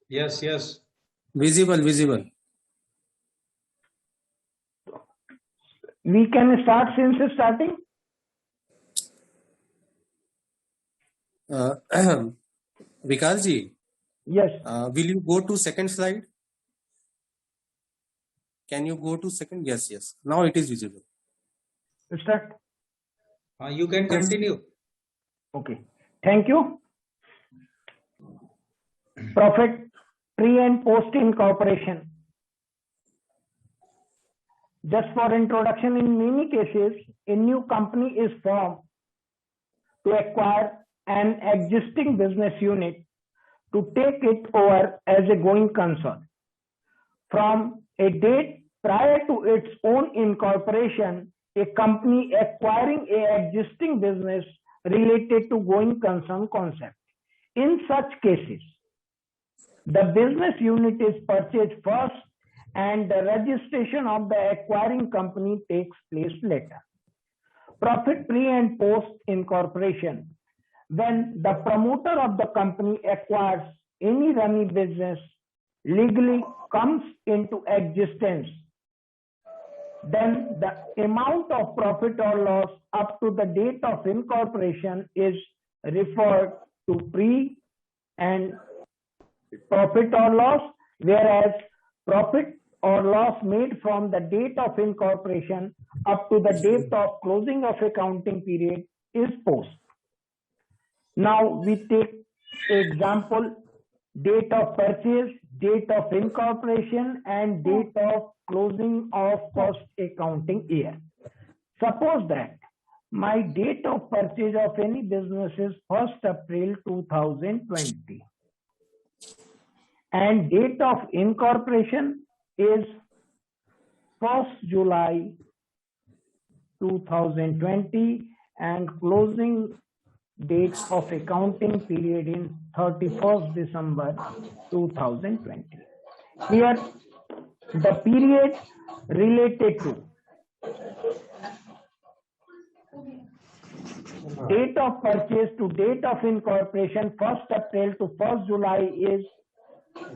Yes, yes. Visible. We can start since starting. Vikas ji, Yes. will you go to second slide? Can you go to second? Yes. Now it is visible. Start. You can continue. Okay. Thank you. Profit pre and post incorporation. Just for introduction, in many cases, a new company is formed to acquire an existing business unit to take it over as a going concern. From a date prior to its own incorporation, a company acquiring an existing business related to going concern concept. In such cases, the business unit is purchased first and the registration of the acquiring company takes place later. Profit pre and post incorporation. When the promoter of the company acquires any running business, legally comes into existence, then the amount of profit or loss up to the date of incorporation is referred to pre and profit or loss, whereas profit or loss made from the date of incorporation up to the date of closing of accounting period is post. Now we take example: date of purchase, date of incorporation, and date of closing of first accounting year. Suppose that my date of purchase of any business is 1st April 2020 and date of incorporation is 1st July 2020 and closing date of accounting period in 31st December 2020. Here the period related to date of purchase to date of incorporation 1st April to 1st July is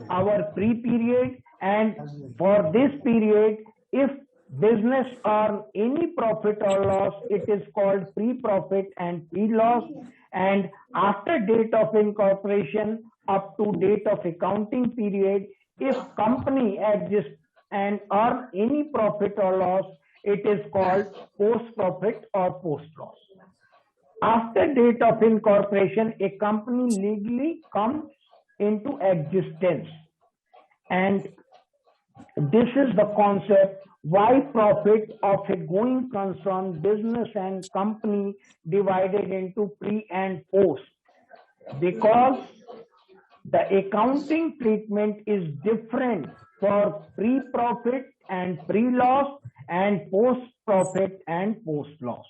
our pre-period, and for this period if business earn any profit or loss, it is called pre-profit and pre-loss, and after date of incorporation up to date of accounting period, if company exists and earn any profit or loss, it is called post-profit or post-loss. After date of incorporation, a company legally comes into existence, and this is the concept why profit of a going concern business and company divided into pre and post, because the accounting treatment is different for pre-profit and pre-loss and post-profit and post-loss.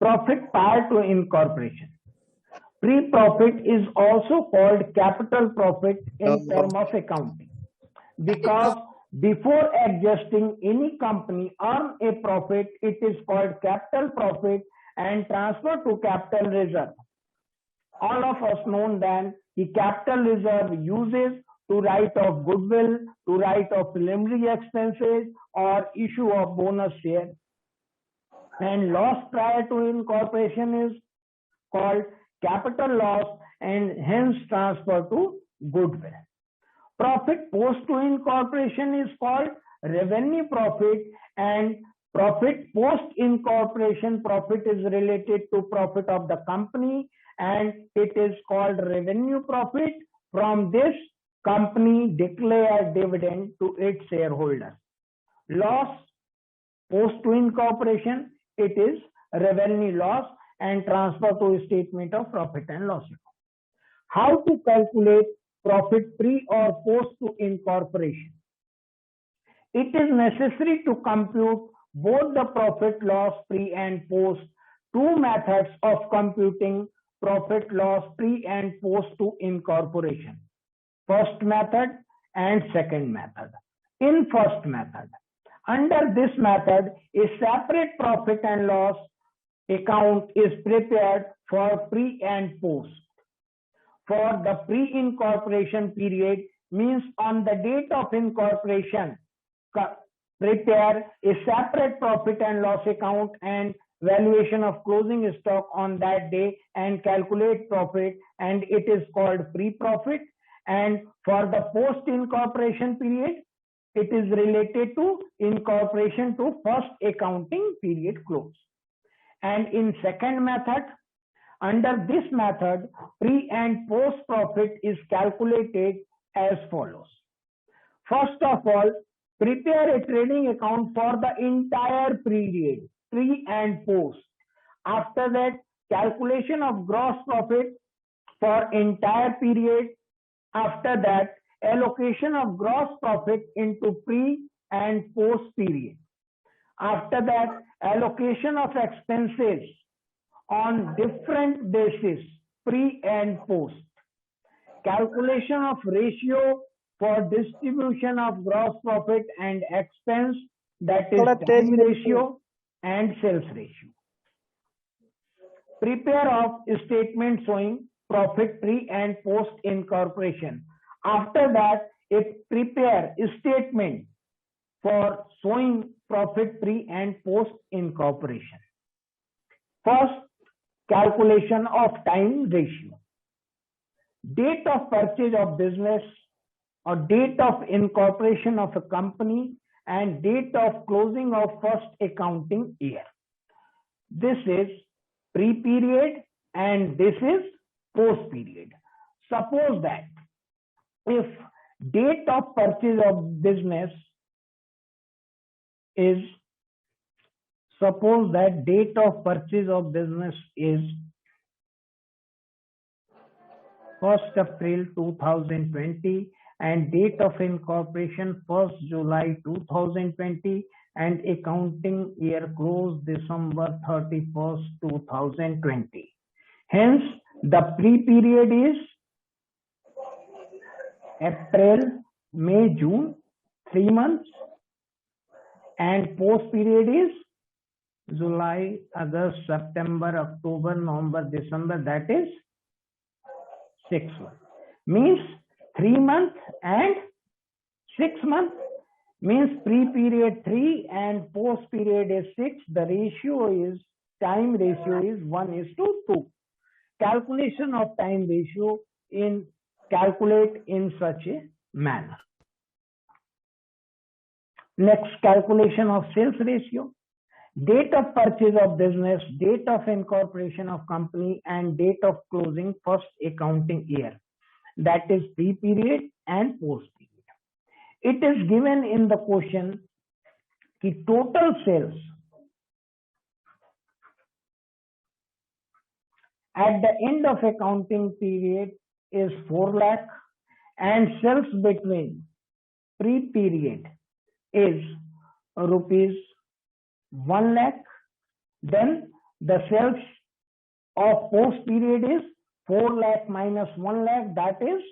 Profit prior to incorporation. Pre-profit is also called capital profit in term of accounting, because before existing any company earn a profit, it is called capital profit and transfer to capital reserve. All of us know that the capital reserve uses to write off goodwill, to write off preliminary expenses or issue of bonus share. And loss prior to incorporation is called capital loss and hence transfer to goodwill. Profit post to incorporation is called revenue profit, and profit post incorporation profit is related to profit of the company and it is called revenue profit. From this, company declare dividend to its shareholders. Loss post to incorporation, it is revenue loss and transfer to a statement of profit and loss. How to calculate profit pre or post to incorporation? It is necessary to compute both the profit loss pre and post. Two methods of computing profit loss pre and post to incorporation: first method and second method. In first method, under this method, a separate profit and loss account is prepared for pre and post. For the pre-incorporation period, means on the date of incorporation, prepare a separate profit and loss account and valuation of closing stock on that day and calculate profit, and it is called pre-profit. And for the post incorporation period, it is related to incorporation to first accounting period close. And in second method, under this method, pre and post profit is calculated as follows. First of all, prepare a trading account for the entire period, pre and post. After that, calculation of gross profit for entire period. After that, allocation of gross profit into pre and post period. After that, allocation of expenses on different basis, pre and post. Calculation of ratio for distribution of gross profit and expense, that is time ratio and sales ratio. Prepare of statement showing profit pre and post incorporation. After that, prepare a statement for showing profit pre and post incorporation. First, calculation of time ratio. Date of purchase of business or date of incorporation of a company and date of closing of first accounting year. This is pre-period and this is post-period. Suppose that if date of purchase of business is, suppose that date of purchase of business is 1st April 2020 and date of incorporation 1st July 2020 and accounting year close December 31st 2020. Hence, the pre-period is April, May, June, 3 months, and post-period is July, August, September, October, November, December, that is 6 months. Means 3 months and 6 months, means pre-period 3 and post-period is 6. The ratio is, time ratio is 1:2. Calculation of time ratio in calculate in such a manner. Next, calculation of sales ratio. Date of purchase of business, date of incorporation of company and date of closing first accounting year, that is pre-period and post-period. It is given in the question कि total sales at the end of accounting period is 4 lakh and sales between pre-period is rupees 1 lakh. Then the sales of post period is 4 lakh minus 1 lakh, that is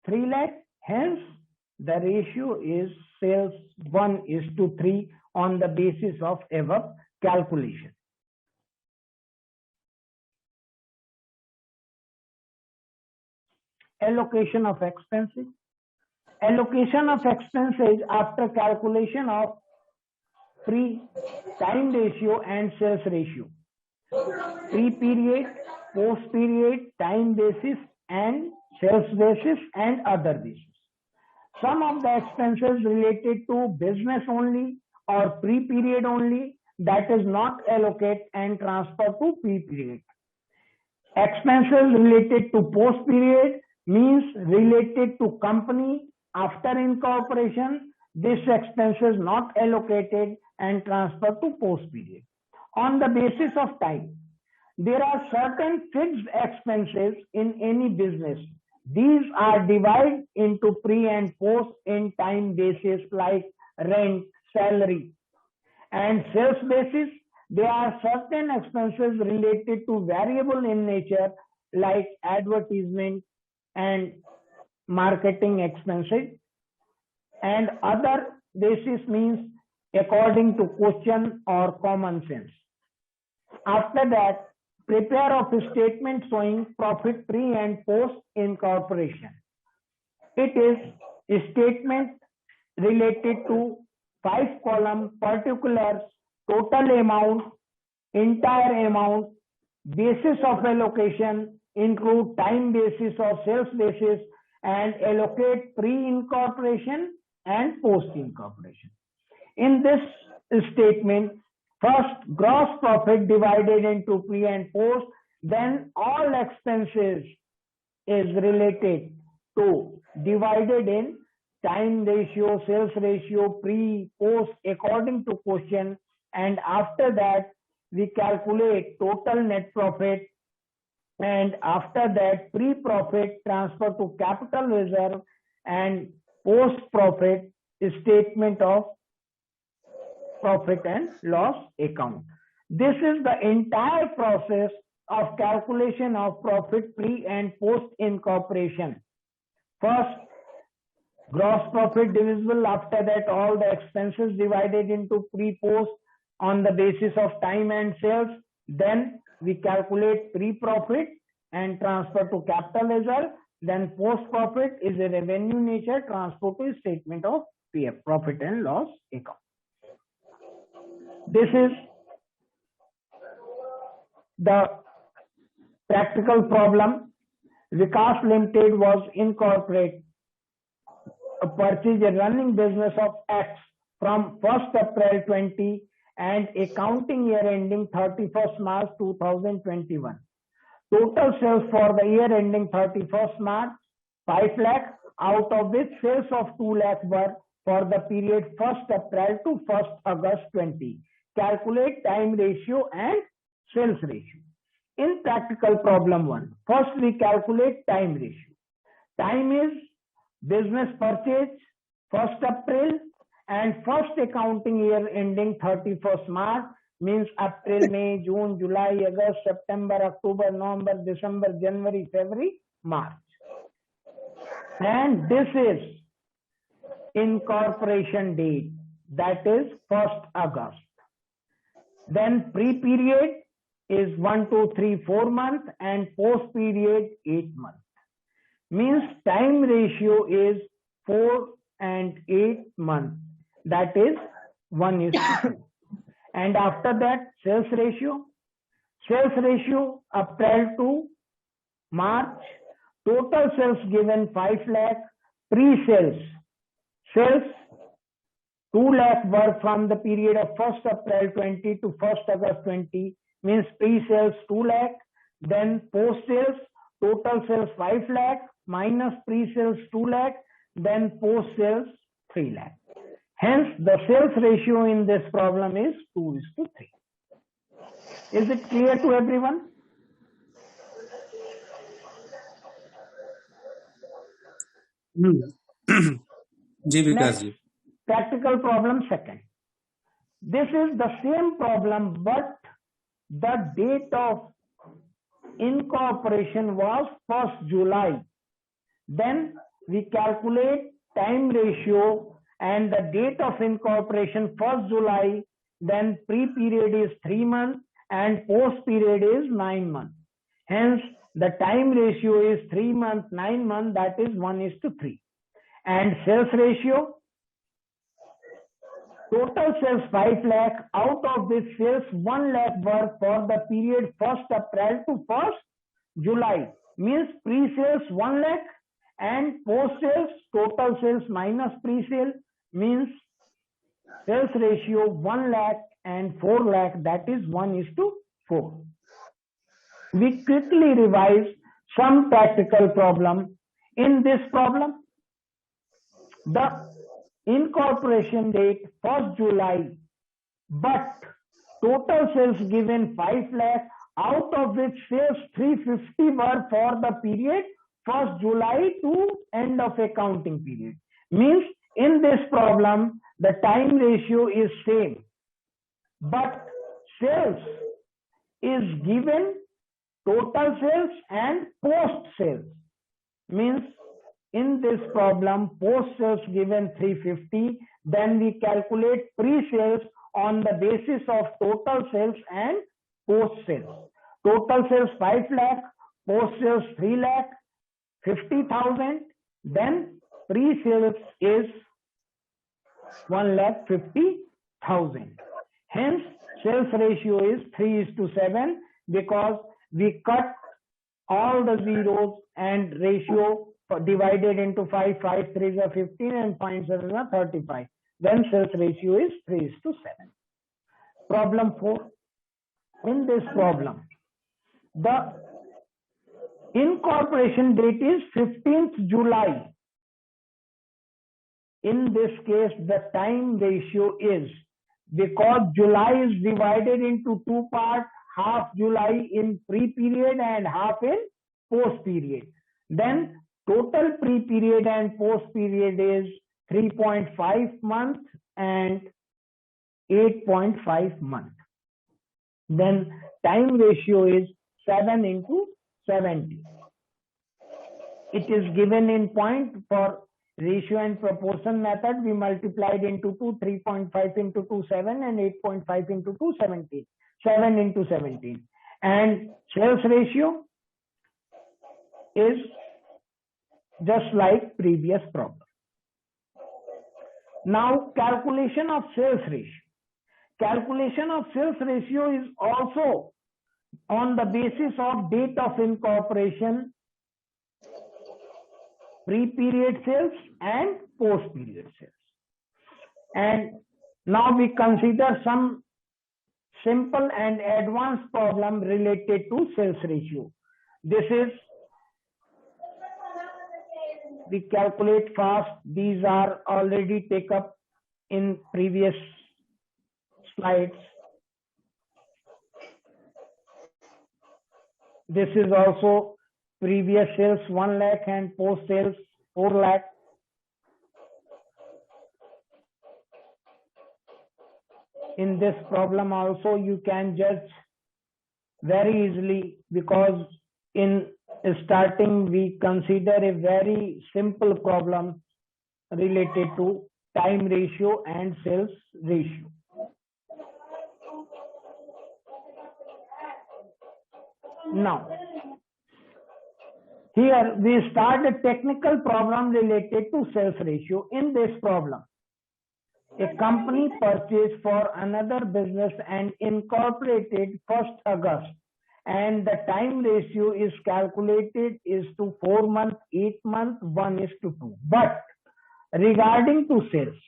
3 lakh. Hence, the ratio is sales 1:3 on the basis of above calculation. Allocation of expenses. Allocation of expenses after calculation of pre-time ratio and sales ratio. Pre-period, post-period, time basis and sales basis and other basis. Some of the expenses related to business only or pre-period only, that is not allocate and transfer to pre-period. Expenses related to post-period means related to company after incorporation. This expense is not allocated and transferred to post period. On the basis of time, there are certain fixed expenses in any business. These are divided into pre and post in time basis like rent, salary, and sales basis. There are certain expenses related to variable in nature like advertisement and marketing expenses, and other basis means according to question or common sense. After that, prepare of a statement showing profit pre and post incorporation. It is a statement related to 5-column particulars, total amount, entire amount, basis of allocation, include time basis or sales basis, and allocate pre-incorporation and post-incorporation. In this statement, first gross profit divided into pre and post, then all expenses is related to divided in time ratio, sales ratio, pre, post according to question, and after that we calculate total net profit, and after that pre-profit transfer to capital reserve and post-profit statement of profit and loss account. This is the entire process of calculation of profit pre and post incorporation. First, gross profit divisible, after that all the expenses divided into pre-post on the basis of time and sales. Then we calculate pre-profit and transfer to capital reserve. Then post-profit is a revenue nature, transfer to statement of PF, profit and loss account. This is the practical problem. Vikas Limited was incorporated, purchased a running business of X from 1st April 20 and accounting year ending 31st March 2021. Total sales for the year ending 31st March 5 lakh, out of which sales of 2 lakh were for the period 1st April to 1st August 20. Calculate time ratio and sales ratio. In practical problem 1, first we calculate time ratio. Time is business purchase 1st April and first accounting year ending 31st March, means April, May, June, July, August, September, October, November, December, January, February, March. And this is incorporation date, that is 1st August. Then pre-period is 1, 2, 3, 4 months and post-period 8 months. Means time ratio is 4 and 8 months, that is 1:2. And after that sales ratio April to March, total sales given 5 lakh, pre-sales sales 2 lakh were from the period of 1st April 20 to 1st August 20, means pre-sales 2 lakh, then post-sales total sales 5 lakh minus pre-sales 2 lakh, then post-sales 3 lakh. Hence, the sales ratio in this problem is 2:3. Is it clear to everyone? Ji Vikas ji. Practical problem second. This is the same problem, but the date of incorporation was 1st July. Then we calculate time ratio and the date of incorporation 1st July, then pre-period is 3 months and post-period is 9 months. Hence, the time ratio is 3 months, 9 months, that is 1:3. And sales ratio, total sales 5 lakh, out of which sales 1 lakh were for the period 1st April to 1st July, means pre-sales 1 lakh and post-sales total sales minus pre-sale, means sales ratio 1 lakh and 4 lakh, that is 1:4. We quickly revise some practical problem. In this problem, the incorporation date 1st July, but total sales given 5 lakh, out of which sales 350 were for the period 1st July to end of accounting period. Means in this problem, the time ratio is same, but sales is given total sales and post sales. Means in this problem, post sales given 350, then we calculate pre-sales on the basis of total sales and post sales. Total sales 5 lakh, post sales 3 lakh, 50,000, then pre-sales is 1,50,000. Hence, sales ratio is 3:7 because we cut all the zeros and ratio divided into 5, 5 3s are 15 and 5 7s are 35. Then sales ratio is 3:7. Problem 4. In this problem, the incorporation date is 15th July. In this case, the time ratio is, because July is divided into two parts, half July in pre-period and half in post-period. Then total pre-period and post-period is 3.5 months and 8.5 months. Then time ratio is 7:70. It is given in point. For ratio and proportion method, we multiplied into 2, 3.5 into 2, 7, and 8.5 into 2, 17. 7 into 17. And sales ratio is just like previous problem. Now, calculation of sales ratio. Calculation of sales ratio is also on the basis of date of incorporation, pre-period sales and post-period sales. And now we consider some simple and advanced problem related to sales ratio. This is, we calculate fast. These are already taken up in previous slides. This is also previous sales 1 lakh and post sales 4 lakh. In this problem also you can judge very easily, because in starting we consider a very simple problem related to time ratio and sales ratio. Now, here we start a technical problem related to sales ratio. In this problem, a company purchased for another business and incorporated 1st August, and the time ratio is calculated is to 4 months, 8 months, 1:2. But regarding to sales,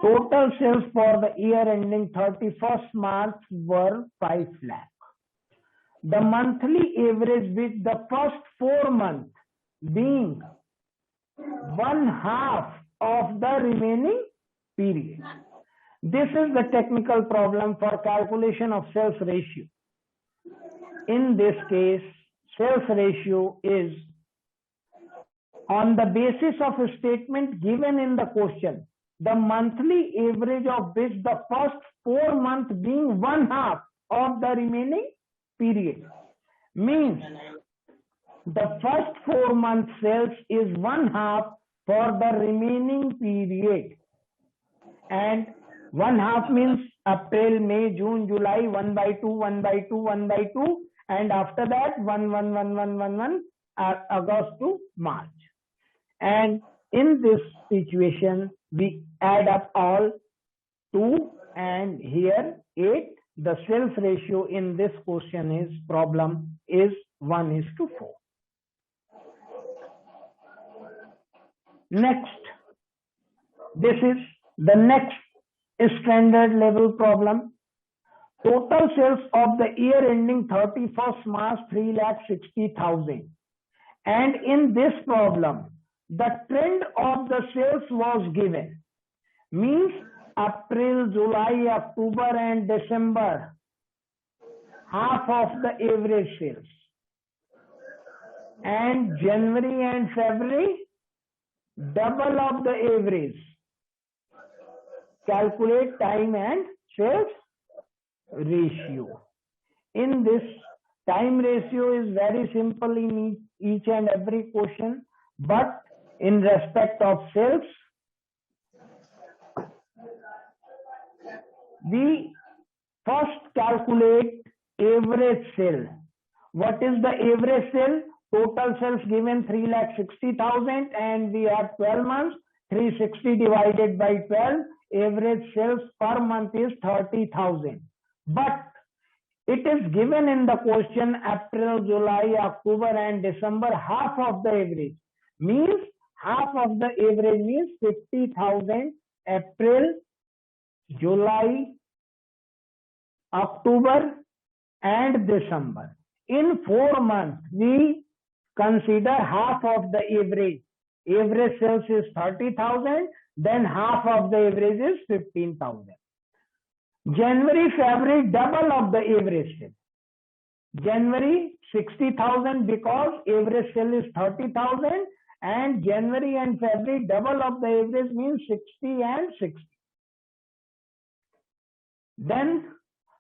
total sales for the year ending 31st March were 5 lakh. The monthly average with the first 4 months being 1/2 of the remaining period. This is the technical problem for calculation of sales ratio. In this case, sales ratio is on the basis of a statement given in the question, the monthly average of which the first 4 months being 1/2 of the remaining period. Means the first 4 months sales is 1/2 for the remaining period, and 1/2 means April, May, June, July, 1/2, 1/2, 1/2, and after that 1, 1, 1, 1, 1, 1, August to March. And in this situation, we add up all 2 and here 8. The sales ratio in this question is problem is 1:4. Next, this is the next standard level problem. Total sales of the year ending 31st March 3,60,000. And in this problem, the trend of the sales was given. Means April, July, October and December, half of the average sales. And January and February, double of the average. Calculate time and sales ratio. In this, time ratio is very simple in each and every question, but in respect of sales, we first calculate average sale. What is the average sale? total sales given 3,60,000 and we have 12 months. 360 divided by 12, average sales per month is 30,000. But it is given in the question April, July, October and December, half of the average. Means half of the average means 50,000 April, July, October and December. In 4 months, we consider half of the average. Average sales is 30,000, then half of the average is 15,000. January, February, double of the average sale. January 60,000 because average sale is 30,000 and January and February double of the average means 60 and 60. Then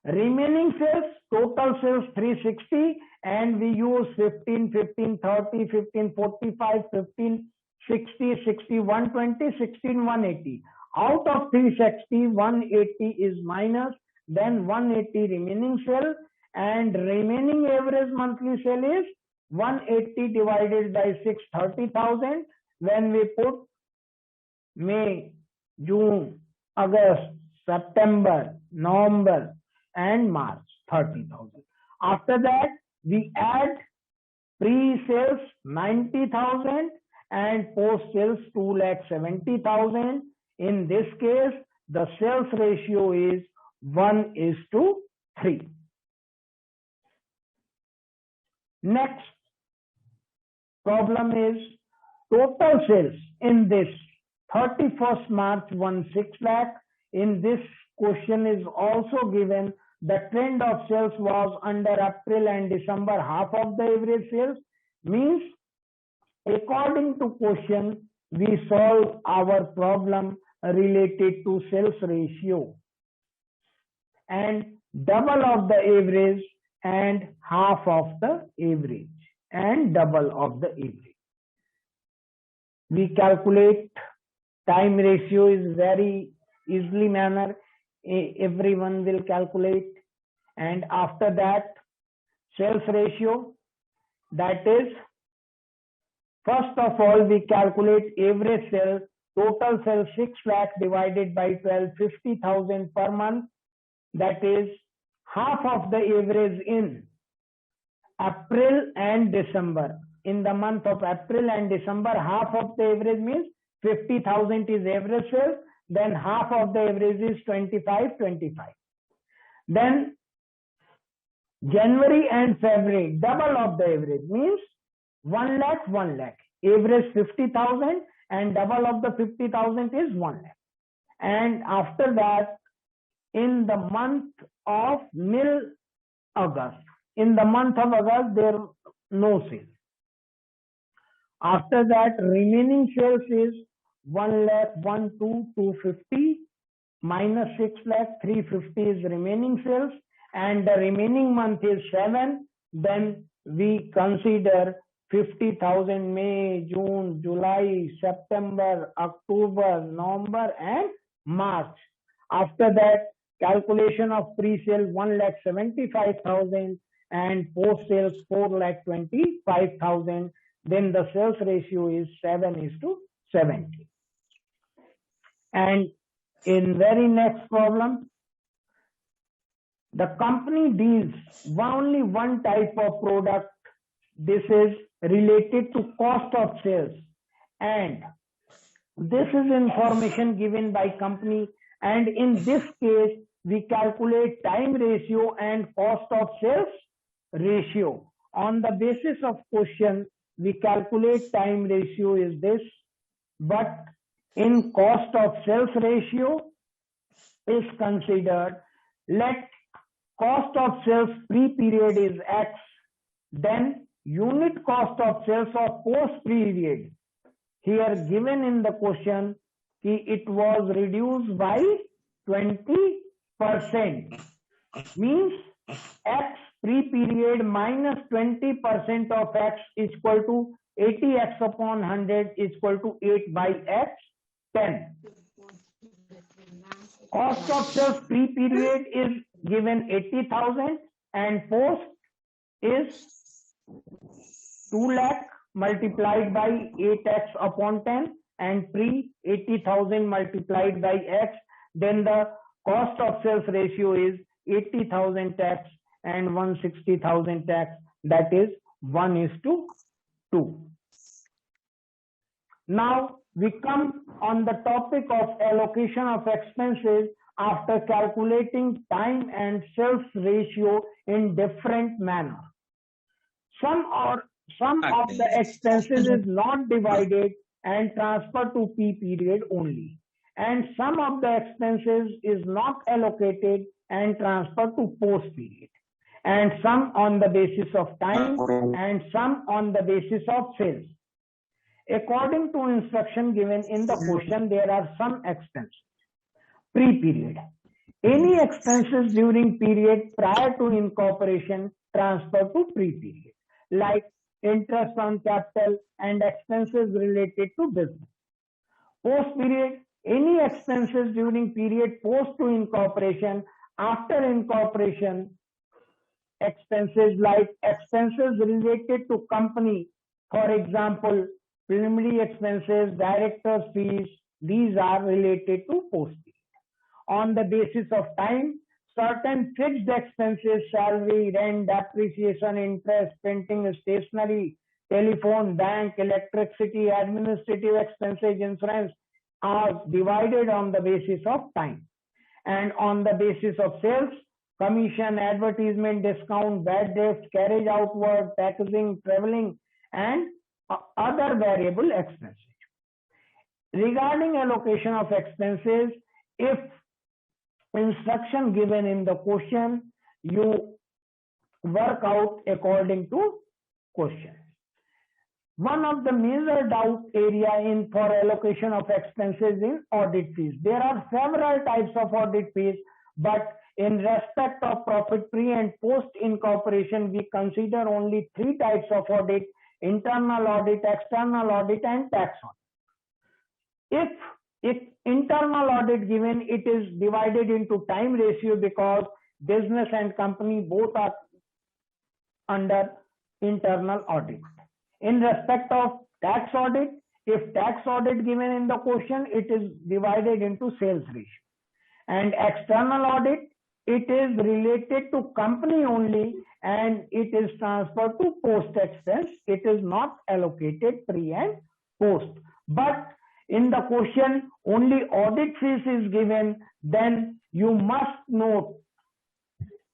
remaining sales, total sales 360 and we use 15, 15, 30, 15, 45, 15, 60, 60, 120, 16, 180. Out of 360, 180 is minus, then 180 remaining sale and remaining average monthly sale is 180 divided by 6, 30,000. When we put May, June, August, September, November and March, 30,000. After that, we add pre-sales 90,000 and post-sales 2,70,000. In this case, the sales ratio is 1:3. Next problem is total sales in this 31st March 16 lakh. In this question is also given the trend of sales was under April and December half of the average sales. Means according to question we solve our problem related to sales ratio and double of the average and half of the average and double of the average. We calculate time ratio is very easily manner. Everyone will calculate, and after that sales ratio, that is first of all we calculate average sales. Total sales 6 lakh divided by 12, 50,000 per month. That is half of the average in April and December. In the month of April and December, half of the average means 50,000 is average sales. Then half of the average is 25, 25. Then January and February, double of the average means 1 lakh, 1 lakh. Average 50,000 and double of the 50,000 is 1 lakh. And after that, in the month of August, in the month of August, there are no sales. After that, remaining sales is 1 lakh, 1, 2, 250 minus 6 lakh, 350 is remaining sales, and the remaining month is 7. Then we consider 50,000 May, June, July, September, October, November and March. After that, calculation of pre-sale 1,75,000 and post-sales 4,25,000. Then the sales ratio is 7:70. And in very next problem, the company deals only one type of product. This is related to cost of sales, and this is information given by company, and in this case we calculate time ratio and cost of sales ratio. On the basis of question we calculate time ratio is this, but in cost of sales ratio is considered, let cost of sales pre-period is X, then unit cost of sales of post-period, here given in the question, it was reduced by 20%. Means X pre-period minus 20% of X is equal to 80X upon 100 is equal to 8 by X, 10. Cost of sales pre-period is given 80,000 and post is 2 lakh multiplied by 8x upon 10 and pre 80,000 multiplied by x, then the cost of sales ratio is 80,000 tax and 160,000 tax, that is 1:2. Now we come on the topic of allocation of expenses after calculating time and sales ratio in different manner. Some of the expenses is not divided and transferred to P period only, and some of the expenses is not allocated and transferred to post period, and some on the basis of time and some on the basis of sales. According to instruction given in the question, there are some expenses. Pre-period. Any expenses during period prior to incorporation transfer to pre-period, like interest on capital and expenses related to business. Post-period. Any expenses during period post to incorporation, after incorporation, expenses like expenses related to company, for example, preliminary expenses, director's fees, these are related to post period. On the basis of time, certain fixed expenses, salary, rent, depreciation, interest, printing, stationery, telephone, bank, electricity, administrative expenses, insurance, are divided on the basis of time. And on the basis of sales, commission, advertisement, discount, bad debts, carriage outward, packaging, traveling, and other variable expenses. Regarding allocation of expenses, if instruction given in the question, you work out according to question. One of the major doubt area in for allocation of expenses in audit fees. There are several types of audit fees, but in respect of profit pre and post incorporation, we consider only 3 types of audit: internal audit, external audit, and tax audit. If internal audit given, it is divided into time ratio because business and company both are under internal audit. In respect of tax audit, if tax audit given in the question, it is divided into sales ratio. And external audit, it is related to company only and it is transferred to post expense. It is not allocated pre and post. But in the question, only audit fees is given, then you must note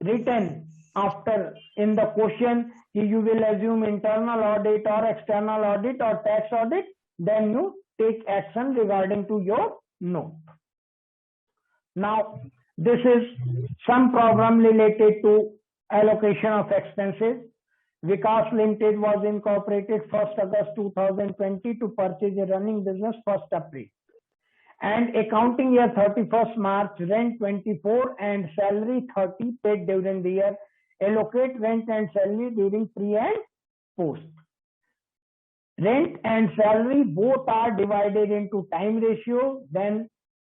written after in the question, you will assume internal audit or external audit or tax audit, then you take action regarding to your note. Now, this is some problem related to allocation of expenses. Vikas Limited was incorporated 1st August 2020 to purchase a running business 1st April. And accounting year 31st March, rent 24 and salary 30 paid during the year. Allocate rent and salary during pre and post. Rent and salary both are divided into time ratio. Then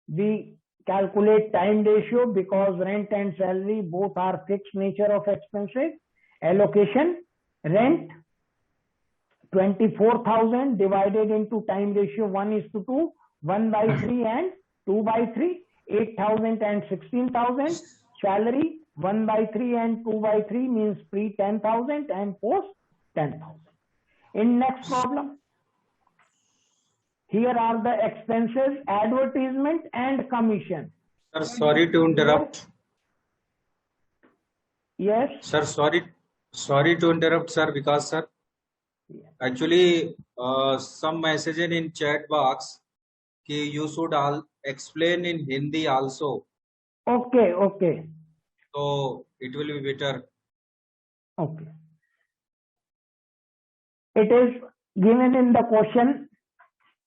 we calculate time ratio because rent and salary both are fixed nature of expenses. Allocation, rent 24,000 divided into time ratio 1:2, 1/3 and 2/3, 8,000 and 16,000. Salary 1/3 and 2/3 means pre 10,000 and post 10,000. In next problem, here are the expenses, advertisement and commission. Sir, sorry to interrupt. Yes. Sir, sorry to interrupt, sir, because sir, actually some messages in chat box कि you should all explain in Hindi also. Okay. So it will be better. Okay. It is given in the question.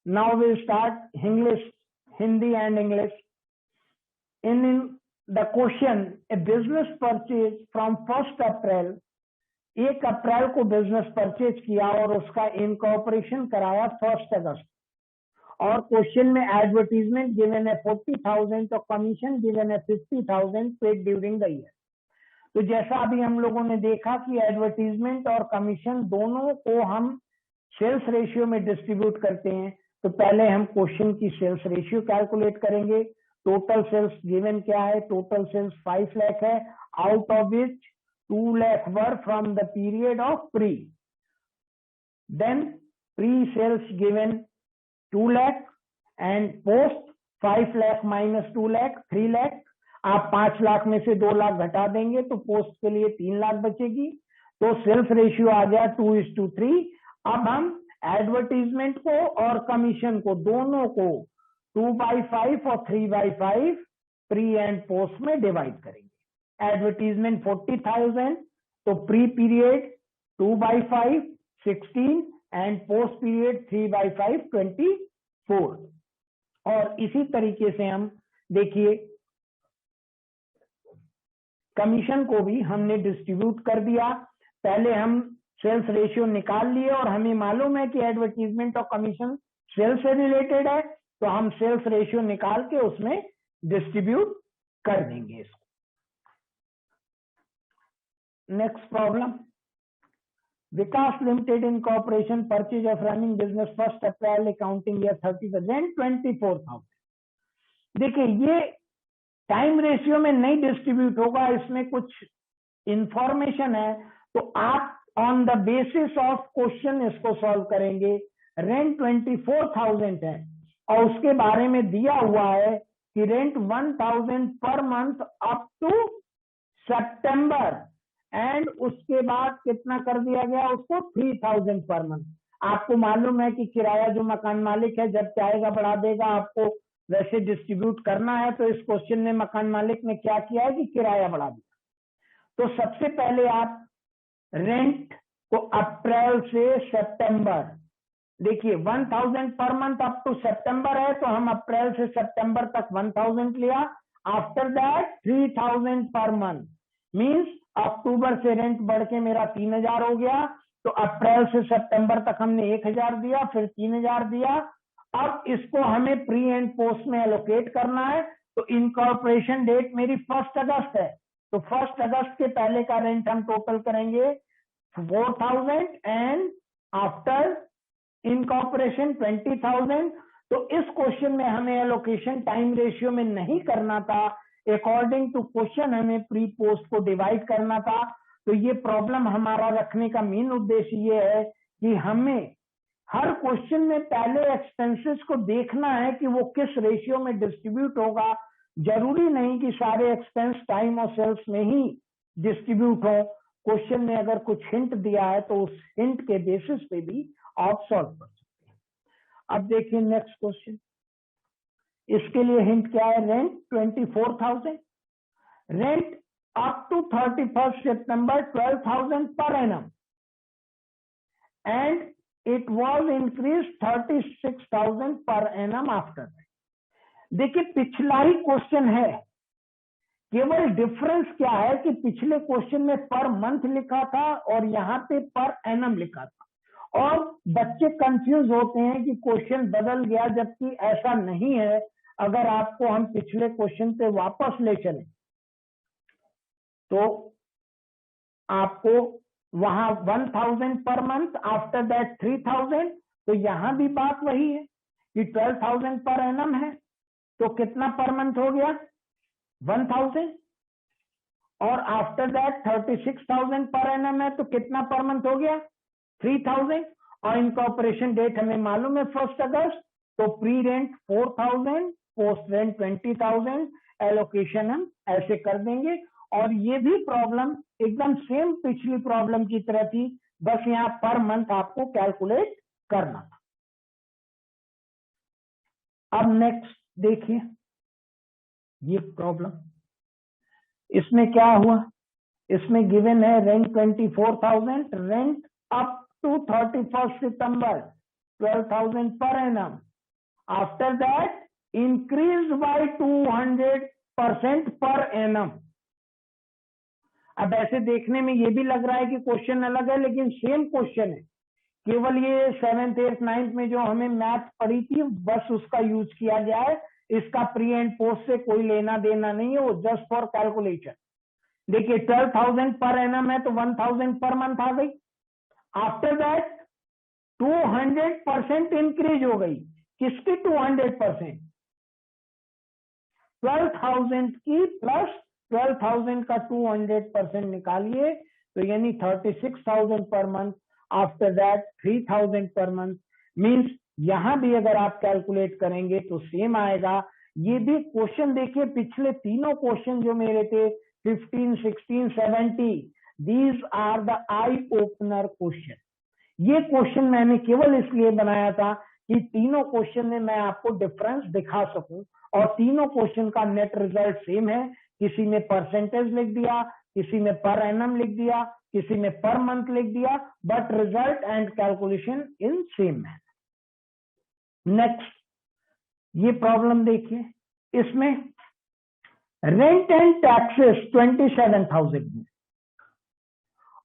Now we start English, Hindi and English. In the question, a business purchase from 1st April, 1 अप्रैल को business purchase किया और उसका incorporation कराया 1st अगस्त, और question में advertisement given है 40,000 तो commission given है 50,000 पेड ड्यूरिंग द ईयर. तो जैसा अभी हम लोगों ने देखा कि एडवर्टीजमेंट और कमीशन दोनों को हम सेल्स रेशियो में डिस्ट्रीब्यूट करते हैं। तो पहले हम क्वेश्चन की सेल्स रेशियो कैलकुलेट करेंगे। टोटल सेल्स गिवन क्या है? टोटल सेल्स 5 लाख है, out of which 2 lakh were from the period of pre. Then pre sales given 2 lakh and post 5 lakh minus 2 lakh 3 lakh। आप 5 लाख में से 2 लाख घटा देंगे तो पोस्ट के लिए 3 लाख बचेगी। तो सेल्स रेशियो आ गया 2:3। अब हम एडवर्टीजमेंट को और कमीशन को दोनों को 2/5 और 3/5 प्री एंड पोस्ट में डिवाइड करेंगे। एडवर्टीजमेंट 40,000 तो pre period 2/5 16 and post period 3/5 24। और इसी तरीके से हम देखिए कमीशन को भी हमने डिस्ट्रीब्यूट कर दिया। पहले हम सेल्स रेशियो निकाल लिए और हमें मालूम है कि एडवर्टीजमेंट और कमीशन सेल्स से रिलेटेड है, तो हम सेल्स रेशियो निकाल के उसमें डिस्ट्रीब्यूट कर देंगे इसको। Next problem, Vikas limited incorporation purchase of running business 1 April accounting year 30,000 24,000। देखिए ये टाइम रेशियो में नहीं डिस्ट्रीब्यूट होगा, इसमें कुछ इंफॉर्मेशन है, तो आप on the basis of question इसको सॉल्व करेंगे। रेंट 24,000 है और उसके बारे में दिया हुआ है कि rent 1,000 per month up to सितंबर, एंड उसके बाद कितना कर दिया गया उसको 3,000 पर मंथ। आपको मालूम है कि किराया जो मकान मालिक है जब चाहेगा बढ़ा देगा, आपको वैसे डिस्ट्रीब्यूट करना है। तो इस क्वेश्चन में मकान मालिक ने क्या किया है कि किराया बढ़ा दिया। तो सबसे पहले आप रेंट को अप्रैल से सितंबर, देखिए 1,000 पर मंथ अप टू सितंबर है, तो हम अप्रैल से सितंबर तक 1,000 लिया। After that 3,000 per month, means अक्टूबर से रेंट बढ़ के मेरा 3,000 हो गया। तो अप्रैल से सितंबर तक हमने 1,000 दिया, फिर 3,000 दिया। अब इसको हमें प्री एंड पोस्ट में एलोकेट करना है। तो इनकॉर्पोरेशन डेट मेरी 1 अगस्त है, तो 1 अगस्त के पहले का रेंट हम टोटल करेंगे 4,000 एंड आफ्टर इनकॉर्पोरेशन 20,000। तो इस क्वेश्चन में हमें एलोकेशन टाइम रेशियो में नहीं करना था, अकॉर्डिंग टू क्वेश्चन हमें प्री पोस्ट को डिवाइड करना था। तो ये प्रॉब्लम हमारा रखने का मेन उद्देश्य ये है कि हमें हर क्वेश्चन में पहले एक्सपेंसेस को देखना है कि वो किस रेशियो में डिस्ट्रीब्यूट होगा। जरूरी नहीं कि सारे एक्सपेंस टाइम और सेल्स में ही डिस्ट्रीब्यूट हो। क्वेश्चन में अगर कुछ हिंट दिया है तो उस हिंट के बेसिस पे भी आप सॉल्व कर सकते हैं। अब देखिए नेक्स्ट क्वेश्चन, इसके लिए हिंट क्या है? रेंट 24,000, रेंट अप टू 31 सितंबर 12,000 per annum, and it was increase 36,000 per annum after. देखिए पिछला ही क्वेश्चन है, केवल डिफरेंस क्या है कि पिछले क्वेश्चन में पर मंथ लिखा था और यहाँ पे पर एनम लिखा था, और बच्चे कंफ्यूज होते हैं कि क्वेश्चन बदल गया, जबकि ऐसा नहीं है। अगर आपको हम पिछले क्वेश्चन पे वापस ले चले तो आपको वहां 1,000 पर मंथ, आफ्टर दैट 3,000, तो यहां भी बात वही है कि 12,000 पर एनम है, तो कितना पर मंथ हो गया 1,000, और आफ्टर दैट 36,000 पर एनम है, तो कितना पर मंथ हो गया 3,000। और इनकॉर्पोरेशन डेट हमें मालूम है 1 अगस्त, तो pre rent 4,000, post rent 20,000, allocation हम ऐसे कर देंगे। और ये भी प्रॉब्लम एकदम सेम पिछली प्रॉब्लम की तरह थी, बस यहाँ पर मंथ आपको कैलकुलेट करना था। अब नेक्स्ट देखिए ये प्रॉब्लम, इसमें क्या हुआ? इसमें गिवन है रेंट 24,000, रेंट अप टू 31 सितंबर 12,000 per annum, after that increase by 200% per annum. अब ऐसे देखने में ये भी लग रहा है कि क्वेश्चन अलग है, लेकिन सेम क्वेश्चन है, केवल ये 7th 8th 9th में जो हमें मैथ पढ़ी थी बस उसका यूज किया गया है। इसका प्री एंड पोस्ट से कोई लेना देना नहीं है, वो जस्ट फॉर कैलकुलेशन। देखिए 12,000 पर एनम है तो 1,000 पर मंथ आ गई। आफ्टर दैट 200% इंक्रीज हो गई। किसकी 200%? 12,000 की प्लस 12,000 का 200% निकालिए तो यानी 36,000 per month. After that 3,000 per month. Means यहां भी अगर आप कैलकुलेट करेंगे तो सेम आएगा। ये भी क्वेश्चन देखिए, पिछले तीनों क्वेश्चन जो मेरे थे 15, 16, 17, these are the eye opener question. ये क्वेश्चन मैंने केवल इसलिए बनाया था कि तीनों क्वेश्चन में मैं आपको डिफरेंस दिखा सकूं, और तीनों क्वेश्चन का नेट रिजल्ट सेम है। किसी में परसेंटेज लिख दिया, किसी में पर एनम लिख दिया, किसी में पर मंथ लिख दिया, बट रिजल्ट एंड कैलकुलेशन इन सेम है। नेक्स्ट ये प्रॉब्लम देखिए, इसमें रेंट एंड टैक्सेस 27,000 में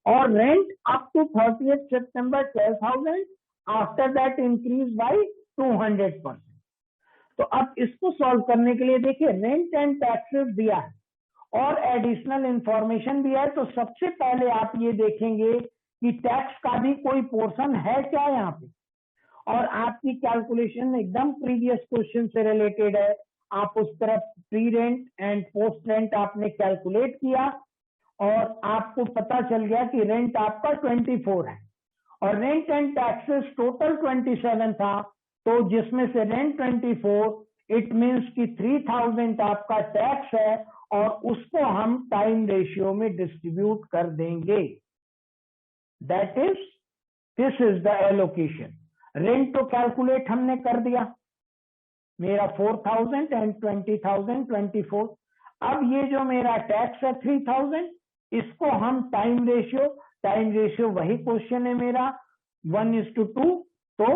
और rent up to 30th September 12,000, after that increase by 200%। तो अब इसको सॉल्व करने के लिए देखिए, रेंट एंड टैक्सेस दिया है और एडिशनल इंफॉर्मेशन भी है। तो सबसे पहले आप ये देखेंगे कि टैक्स का भी कोई पोर्शन है क्या यहाँ पे, और आपकी कैलकुलेशन एकदम प्रीवियस क्वेश्चन से रिलेटेड है। आप उस तरफ pre rent and post rent आपने कैलकुलेट किया और आपको पता चल गया कि रेंट आपका 24 है और रेंट एंड टैक्सेस टोटल 27 था। तो जिसमें से रेंट 24, इट मीन्स कि 3,000 आपका टैक्स है और उसको हम टाइम रेशियो में डिस्ट्रीब्यूट कर देंगे। That is, this is the allocation. Rent तो कैलकुलेट हमने कर दिया, मेरा 4,000 एंड 20,000 24। अब ये जो मेरा टैक्स है 3,000, इसको हम टाइम रेशियो वही क्वेश्चन है मेरा 1:2, तो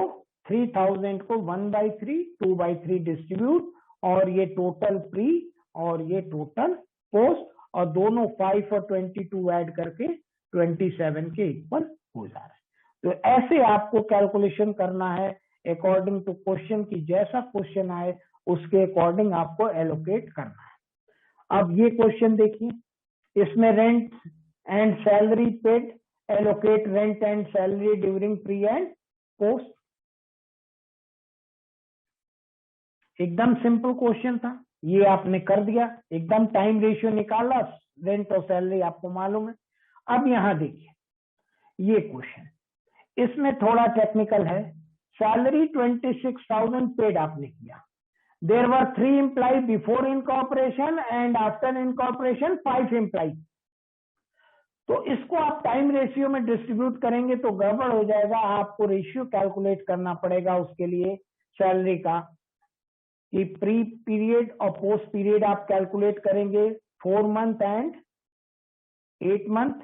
3,000 को 1/3, 2/3 डिस्ट्रीब्यूट, और ये टोटल प्री और ये टोटल पोस्ट, और दोनों 5 और 22 ऐड करके 27 के इक्वल हो जा रहा है। तो ऐसे आपको कैलकुलेशन करना है अकॉर्डिंग टू क्वेश्चन की, जैसा क्वेश्चन आए उसके अकॉर्डिंग आपको एलोकेट करना है। अब ये क्वेश्चन देखिए, इसमें rent and salary paid, allocate rent and salary during pre and post. एकदम सिंपल क्वेश्चन था, ये आपने कर दिया, एकदम टाइम रेशियो निकाला, रेंट और सैलरी आपको मालूम है। अब यहां देखिए ये क्वेश्चन, इसमें थोड़ा टेक्निकल है। सैलरी 26,000 पेड आपने किया, there were 3 employ before incorporation and after incorporation 5 employ. तो इसको आप टाइम रेशियो में डिस्ट्रीब्यूट करेंगे तो गड़बड़ हो जाएगा। आपको रेशियो कैलकुलेट करना पड़ेगा उसके लिए सैलरी का, कि प्री पीरियड और पोस्ट पीरियड आप कैलकुलेट करेंगे 4 मंथ एंड 8 मंथ।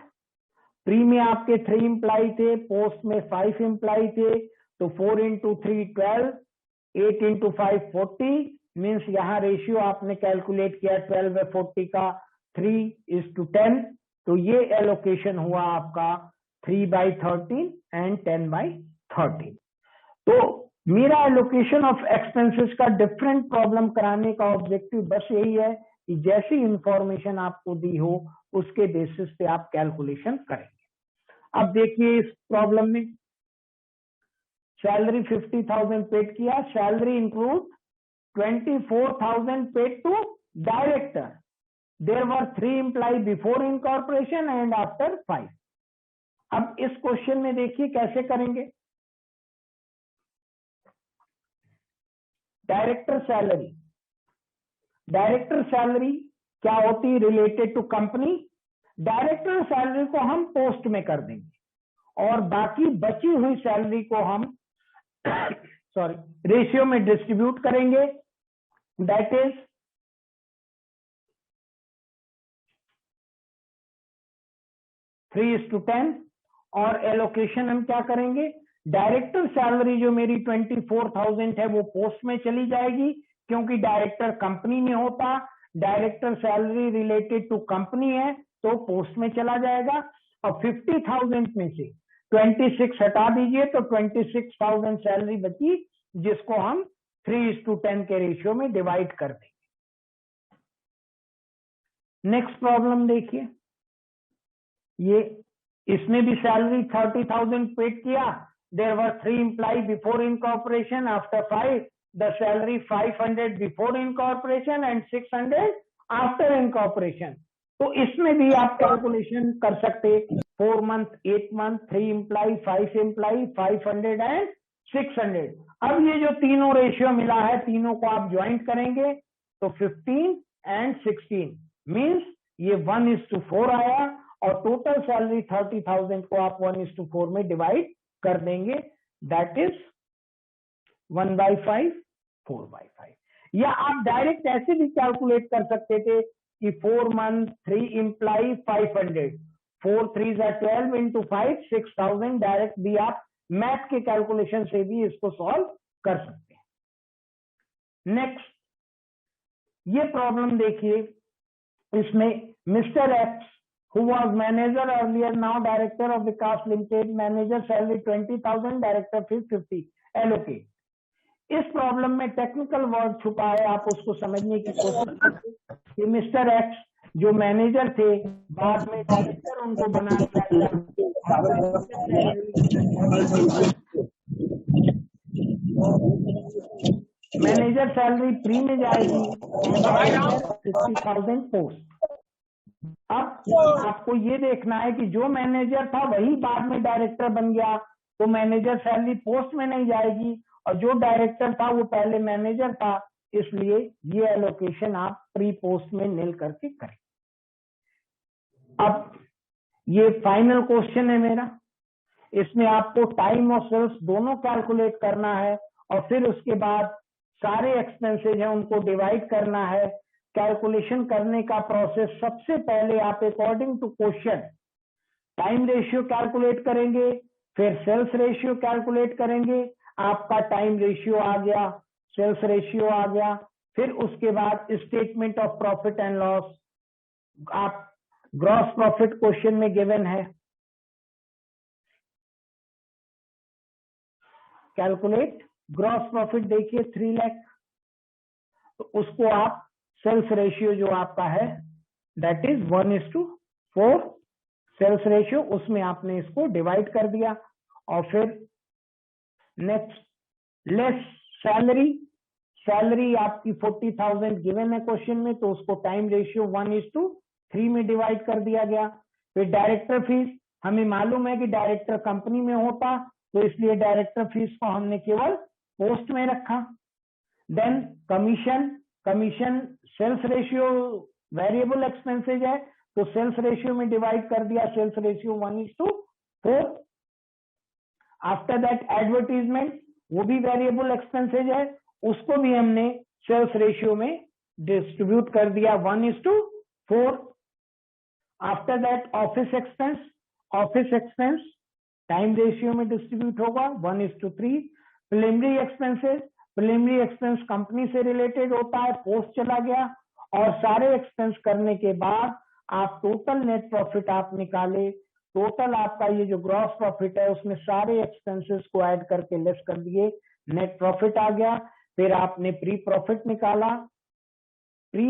प्री में आपके 3 एम्प्लॉय थे, पोस्ट में 5 एम्प्लॉय थे, तो 4 × 3 12, 8 × 5 40, मीन्स यहाँ रेशियो आपने कैलकुलेट किया 12/40 का 3:10। तो ये एलोकेशन हुआ आपका 3/13 एंड 10/13। तो मेरा एलोकेशन ऑफ एक्सपेंसेस का डिफरेंट प्रॉब्लम कराने का ऑब्जेक्टिव बस यही है कि जैसी इंफॉर्मेशन आपको दी हो उसके बेसिस पे आप कैलकुलेशन करेंगे। अब देखिए इस प्रॉब्लम में सैलरी 50,000 पेड किया, salary include 24,000 paid to director, there were 3 employ before incorporation and after 5। अब इस क्वेश्चन में देखिए कैसे करेंगे। डायरेक्टर सैलरी क्या होती है? Related to company. Director salary को हम पोस्ट में कर देंगे और बाकी बची हुई सैलरी को हम रेशियो में डिस्ट्रीब्यूट करेंगे, दैट इज 3:10। और एलोकेशन हम क्या करेंगे, डायरेक्टर सैलरी जो मेरी 24,000 है वो पोस्ट में चली जाएगी क्योंकि डायरेक्टर कंपनी में होता। Director salary related to company है तो पोस्ट में चला जाएगा। और 50,000 में से 26 हटा दीजिए तो 26,000 सैलरी बची, जिसको हम 3:10 के रेशियो में डिवाइड कर देंगे। नेक्स्ट प्रॉब्लम देखिए, ये इसमें भी सैलरी 30,000 पेड किया. There were 3 employees before incorporation. After 5, the salary 500 before incorporation and 600 after incorporation. तो इसमें भी आप कैलकुलेशन कर सकते. 4 month, 8 month, 3 employee, 5 employee, 500 and 600. अब ये जो तीनों रेशियो मिला है, तीनों को आप ज्वाइंट करेंगे तो 15 and 16 मीन्स ये 1:4 आया और टोटल सैलरी 30,000 को आप 1:4 में डिवाइड कर देंगे. That is 1/5, 4/5. या आप डायरेक्ट ऐसे भी कैलकुलेट कर सकते थे कि 4 month, 3 employee, 500, 4 3s are 12 into 5, 6,000. Direct भी आप मैथ के कैलकुलेशन से भी इसको सॉल्व कर सकते हैं. नेक्स्ट ये प्रॉब्लम देखिए. इसमें mister x who was manager earlier, now director of Vikas Limited, manager salary 20,000, director fees 50, allocate. इस प्रॉब्लम में टेक्निकल वर्ड छुपा है, आप उसको समझने की कोशिश करें कि मिस्टर एक्स जो मैनेजर थे बाद में डायरेक्टर उनको बना दिया गया. मैनेजर सैलरी प्री में जाएगी 50,000 पोस्ट. अब आपको ये देखना है कि जो मैनेजर था वही बाद में डायरेक्टर बन गया, तो मैनेजर सैलरी पोस्ट में नहीं जाएगी, और जो डायरेक्टर था वो पहले मैनेजर था, इसलिए ये एलोकेशन आप प्री पोस्ट में निल करके करें. अब ये फाइनल क्वेश्चन है मेरा. इसमें आपको टाइम और सेल्स दोनों कैलकुलेट करना है और फिर उसके बाद सारे एक्सपेंसेज हैं उनको डिवाइड करना है. कैलकुलेशन करने का प्रोसेस, सबसे पहले आप according to question time ratio calculate करेंगे, फिर सेल्स रेशियो कैलकुलेट करेंगे. आपका टाइम रेशियो आ गया, सेल्स रेशियो आ गया, फिर उसके बाद statement of profit and loss. आप ग्रॉस प्रॉफिट क्वेश्चन में गिवन है, कैलकुलेट ग्रॉस प्रॉफिट. देखिए 3 लाख, तो उसको आप सेल्स रेशियो जो आपका है दैट इज 1:4 सेल्स रेशियो, उसमें आपने इसको डिवाइड कर दिया. और फिर नेक्स्ट लेस सैलरी. सैलरी आपकी 40,000 गिवन है क्वेश्चन में, तो उसको टाइम रेशियो 1:3 में डिवाइड कर दिया गया. फिर डायरेक्टर फीस, हमें मालूम है कि डायरेक्टर कंपनी में होता, तो इसलिए डायरेक्टर फीस को हमने केवल पोस्ट में रखा. Then commission sales ratio variable expenses है, तो सेल्स रेशियो में डिवाइड कर दिया, sales ratio 1:4. After that advertisement, वो भी वेरिएबल एक्सपेंसेज है, उसको भी हमने सेल्स रेशियो में डिस्ट्रीब्यूट कर दिया 1:4. After that office expense time ratio में डिस्ट्रीब्यूट होगा 1:3. प्रिलिमिनरी एक्सपेंस कंपनी से रिलेटेड होता है, पोस्ट चला गया. और सारे एक्सपेंस करने के बाद आप टोटल नेट प्रॉफिट आप निकाले. टोटल आपका ये जो ग्रॉस प्रॉफिट है उसमें सारे एक्सपेंसेस को ऐड करके लेस कर दिए, नेट प्रॉफिट आ गया. फिर आपने प्री प्रॉफिट निकाला, प्री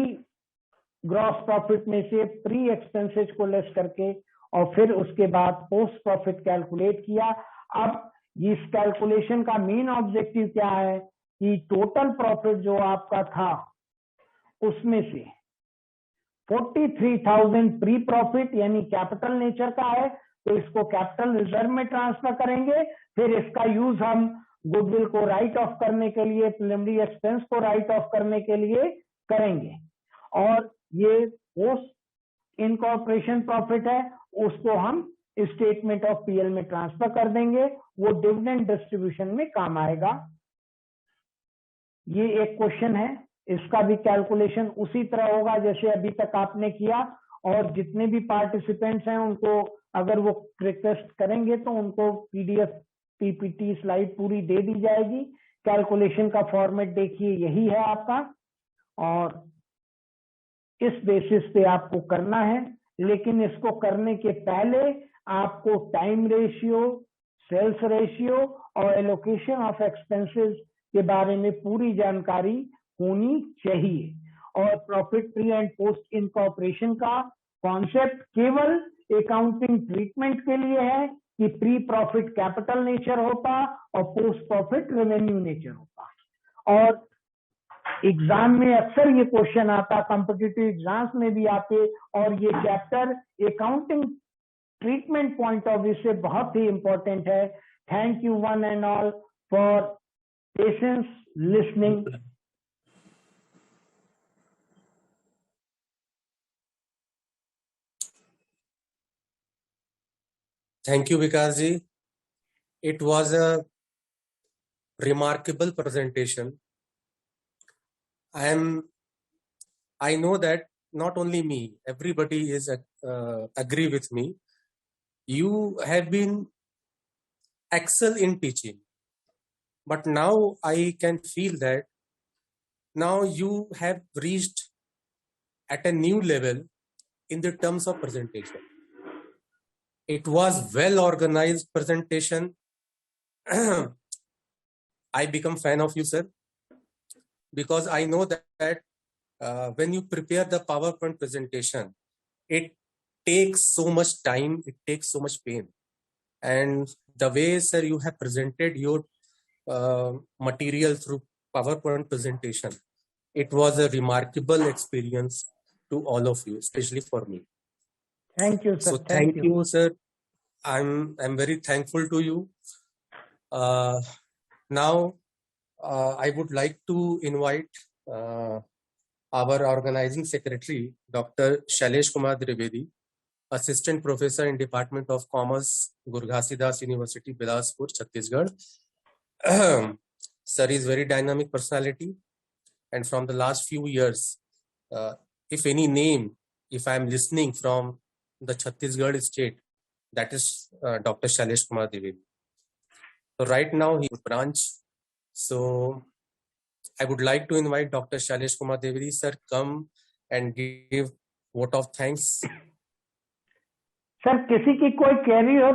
ग्रॉस प्रॉफिट में से प्री एक्सपेंसेस को लेस करके, और फिर उसके बाद पोस्ट प्रॉफिट कैलकुलेट किया. अब इस कैलकुलेशन का मेन ऑब्जेक्टिव क्या है कि टोटल प्रॉफिट जो आपका था उसमें से 43,000 प्री प्रॉफिट यानी कैपिटल नेचर का है, तो इसको कैपिटल रिजर्व में ट्रांसफर करेंगे. फिर इसका यूज हम गुडविल को राइट ऑफ करने के लिए, प्रिलिमिनरी एक्सपेंस को राइट ऑफ करने के लिए करेंगे. और ये पोस्ट इनकॉर्पोरेशन प्रॉफिट है, उसको हम स्टेटमेंट ऑफ पीएल में ट्रांसफर कर देंगे, वो डिविडेंड डिस्ट्रीब्यूशन में काम आएगा. ये एक क्वेश्चन है, इसका भी कैलकुलेशन उसी तरह होगा जैसे अभी तक आपने किया. और जितने भी पार्टिसिपेंट्स हैं उनको अगर वो रिक्वेस्ट करेंगे तो उनको पीडीएफ पीपीटी स्लाइड पूरी दे दी जाएगी. कैलकुलेशन का फॉर्मेट देखिए यही है आपका, और इस बेसिस पे आपको करना है. लेकिन इसको करने के पहले आपको टाइम रेशियो, सेल्स रेशियो और एलोकेशन ऑफ एक्सपेंसेस के बारे में पूरी जानकारी होनी चाहिए. और profit pre and post incorporation का कॉन्सेप्ट केवल अकाउंटिंग ट्रीटमेंट के लिए है कि प्री प्रॉफिट कैपिटल नेचर होता और पोस्ट प्रॉफिट रेवेन्यू नेचर होता। और एग्जाम में अक्सर ये क्वेश्चन आता, कॉम्पिटिटिव एग्जाम्स में भी आते, और ये chapter accounting treatment point of view से बहुत ही इंपॉर्टेंट है। Thank you one and all for patience listening. Thank you, Vikas ji. It was a remarkable presentation. I know that not only me, everybody is agree with me. You have been excel in teaching, but now I can feel that now you have reached at a new level in the terms of presentation. It was well organized presentation. I become fan of you, sir, because I know that when you prepare the PowerPoint presentation, it takes so much time, it takes so much pain. And the way, sir, you have presented your material through PowerPoint presentation, it was a remarkable experience to all of you, especially for me. Thank you, sir. So thank you, sir. I'm very thankful to you. Now, I would like to invite our organizing secretary, Dr. Shailesh Kumar Trivedi, Assistant Professor in Department of Commerce, Guru Ghasidas University, Bilaspur, Chhattisgarh. Sir is very dynamic personality, and from the last few years, if any name, if I'm listening from the Chhattisgarh state, that is Dr. Shailesh Kumar Trivedi. So right now he is branch. So I would like to invite Dr. Shailesh Kumar Trivedi, sir, come and give vote of thanks. Sir किसी की कोई query हो